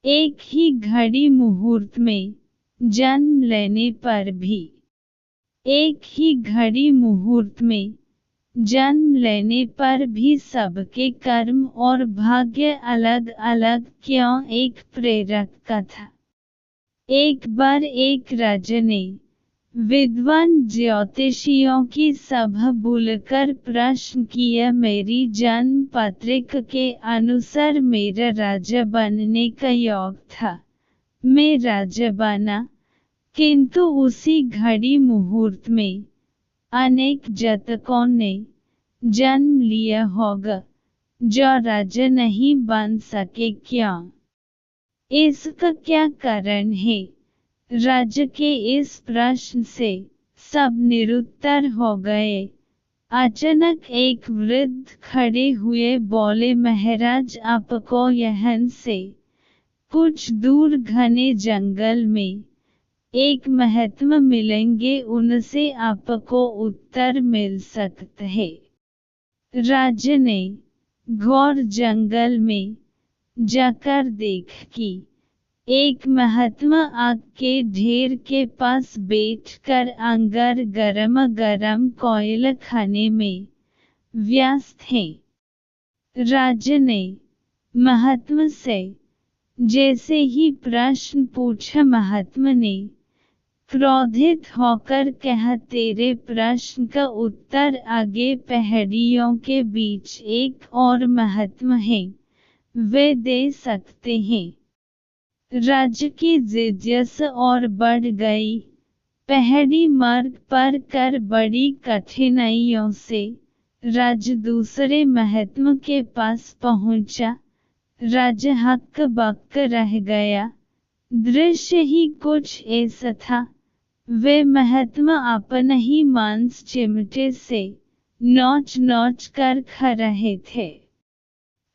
एक ही घड़ी मुहूर्त में जन्म लेने पर भी, एक ही घड़ी मुहूर्त में जन्म लेने पर भी सबके कर्म और भाग्य अलग अलग क्यों? एक प्रेरक कथा। एक बार एक राजा ने विद्वान ज्योतिषियों की सभा बुलाकर प्रश्न किया, मेरी जन्म पत्रिका के अनुसार मेरा राजा बनने का योग था, मैं राजा बना, किंतु उसी घड़ी मुहूर्त में अनेक जातकों ने जन्म लिया होगा जो राजा नहीं बन सके, क्यों? इसका क्या कारण है? राजा के इस प्रश्न से सब निरुत्तर हो गए। अचानक एक वृद्ध खड़े हुए बोले, महाराज, आपको यहाँ से कुछ दूर घने जंगल में एक महात्मा मिलेंगे, उनसे आपको उत्तर मिल सकता है। राजा ने घोर जंगल में जाकर देखा कि एक महात्मा आग के ढेर के पास बैठकर अंगार गरम गरम कोयला खाने में व्यस्त हैं। राजा ने महात्मा से जैसे ही प्रश्न पूछा, महात्मा ने क्रोधित होकर कहा, तेरे प्रश्न का उत्तर आगे पहाड़ियों के बीच एक और महात्मा है, वे दे सकते हैं। राजा की जिज्ञासा और बढ़ गई। पहाड़ी मार्ग पर कर बड़ी कठिनाइयों से राजा दूसरे महात्मा के पास पहुंचा। राजा हक्क बक्क रह गया। दृश्य ही कुछ ऐसा था, वे महात्मा अपना ही मांस चिमटे से नोच नोच कर खा रहे थे।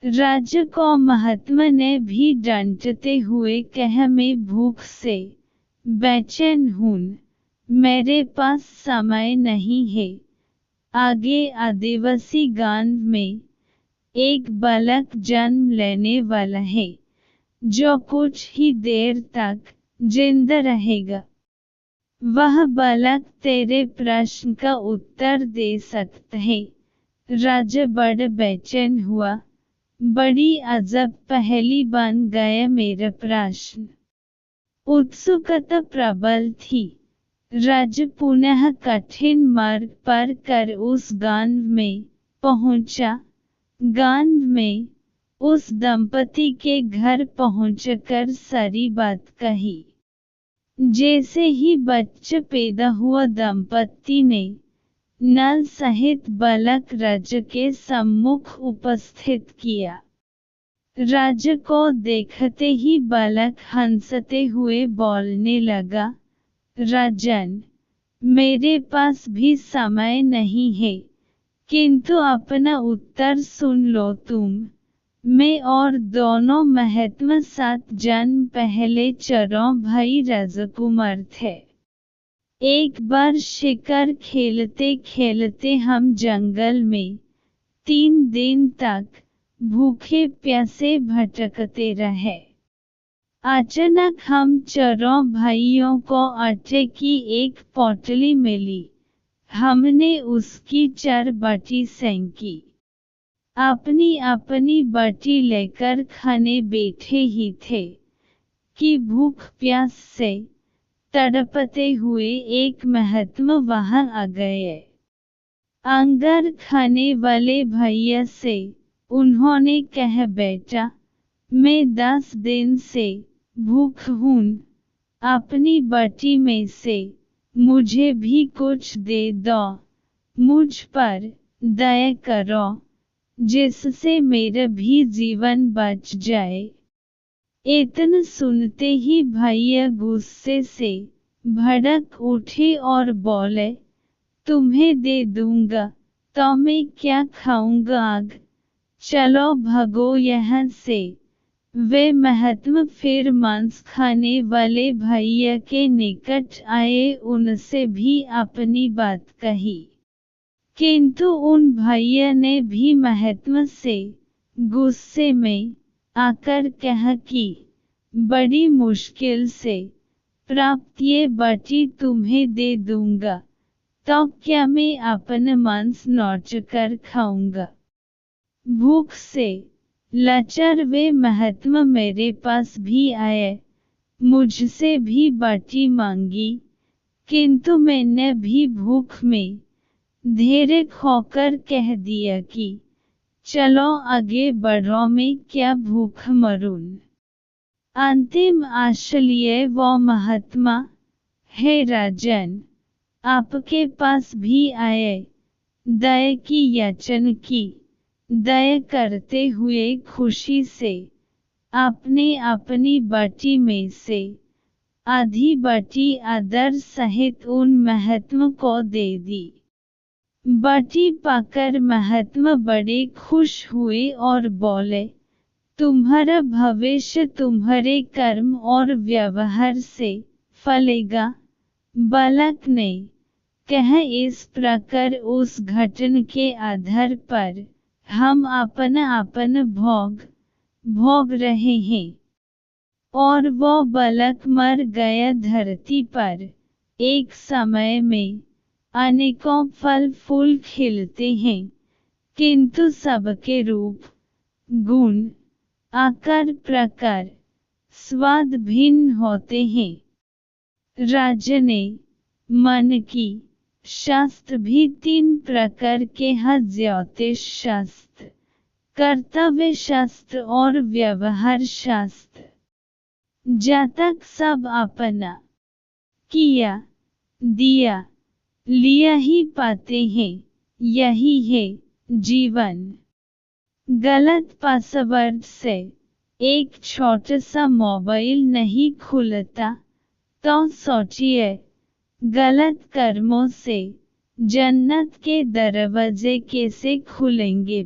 राजा को महात्मा ने भी डांटते हुए कहा, मैं भूख से बेचैन हूँ, मेरे पास समय नहीं है। आगे आदिवासी गांव में एक बालक जन्म लेने वाला है जो कुछ ही देर तक जिंदा रहेगा। वह बालक तेरे प्रश्न का उत्तर दे सकता है। राजा बड़ा बेचैन हुआ। बड़ी अजब पहेली बन गया मेरा प्रश्न। उत्सुकता प्रबल थी। राजा पुनः कठिन मार्ग पर कर उस गांव में पहुंचा। गांव में उस दंपति के घर पहुंचकर सारी बात कही। जैसे ही बच्चा पैदा हुआ, दंपति ने नल सहित बालक राजा के सम्मुख उपस्थित किया। राजा को देखते ही बालक हंसते हुए बोलने लगा, राजन, मेरे पास भी समय नहीं है, किंतु अपना उत्तर सुन लो तुम। मैं और दोनों महात्मा 7 जन्म पहले चरों भाई राजकुमार थे। एक बार शिकार खेलते खेलते हम जंगल में 3 दिन तक भूखे प्यासे भटकते रहे। अचानक हम चारों भाइयों को आटे की एक पोटली मिली। हमने उसकी 4 बाटी सेंकी। अपनी अपनी बाटी लेकर खाने बैठे ही थे कि भूख प्यास से तड़पते हुए एक महात्मा वहां आ गए। अंगार खाने वाले भैया से उन्होंने कहा, बेटा, मैं 10 दिन से भूख हूँ, अपनी बाटी में से मुझे भी कुछ दे दो, मुझ पर दया करो, जिससे मेरा भी जीवन बच जाए। इतना सुनते ही भैया गुस्से से भड़क उठे और बोले, तुम्हें दे दूंगा तो मैं क्या खाऊंगा, आग, चलो भगो यहाँ से। वे महात्मा फिर मांस खाने वाले भैया के निकट आए, उनसे भी अपनी बात कही, किंतु उन भैया ने भी महात्मा से गुस्से में आकर कहा कि बड़ी मुश्किल से प्राप्त ये बटी तुम्हें दे दूंगा, तो क्या मैं अपना मांस नोच कर खाऊंगा? भूख से लाचार वे महात्मा मेरे पास भी आए, मुझसे भी बटी मांगी, किंतु मैंने भी भूख में धीरे खोकर कह दिया कि चलो आगे बढ़ो, मैं क्या भूख मरूं। अंतिम आश्चर्य वो महात्मा, हे राजन, आपके पास भी आए, दया की याचना की। दया करते हुए खुशी से आपने अपनी बटी में से आधी बटी आदर सहित उन महात्मा को दे दी। बटी पाकर महात्मा बड़े खुश हुए और बोले, तुम्हारा भविष्य तुम्हारे कर्म और व्यवहार से फलेगा। बालक ने कहा, इस प्रकार उस घटना के आधार पर हम अपना भोग रहे हैं। और वो बालक मर गया। धरती पर एक समय में अनेकों फल फूल खिलते हैं, किंतु सबके रूप, गुण, आकार, प्रकार, स्वाद भिन्न होते हैं। राजने मन की शास्त्र भी 3 प्रकार के हैं, ज्योतिष शास्त्र, कर्तव्य शास्त्र और व्यवहार शास्त्र। जातक सब अपना किया दिया लिया ही पाते हैं, यही है जीवन। गलत पासवर्ड से एक छोटा सा मोबाइल नहीं खुलता, तो सोचिए गलत कर्मों से जन्नत के दरवाजे कैसे खुलेंगे।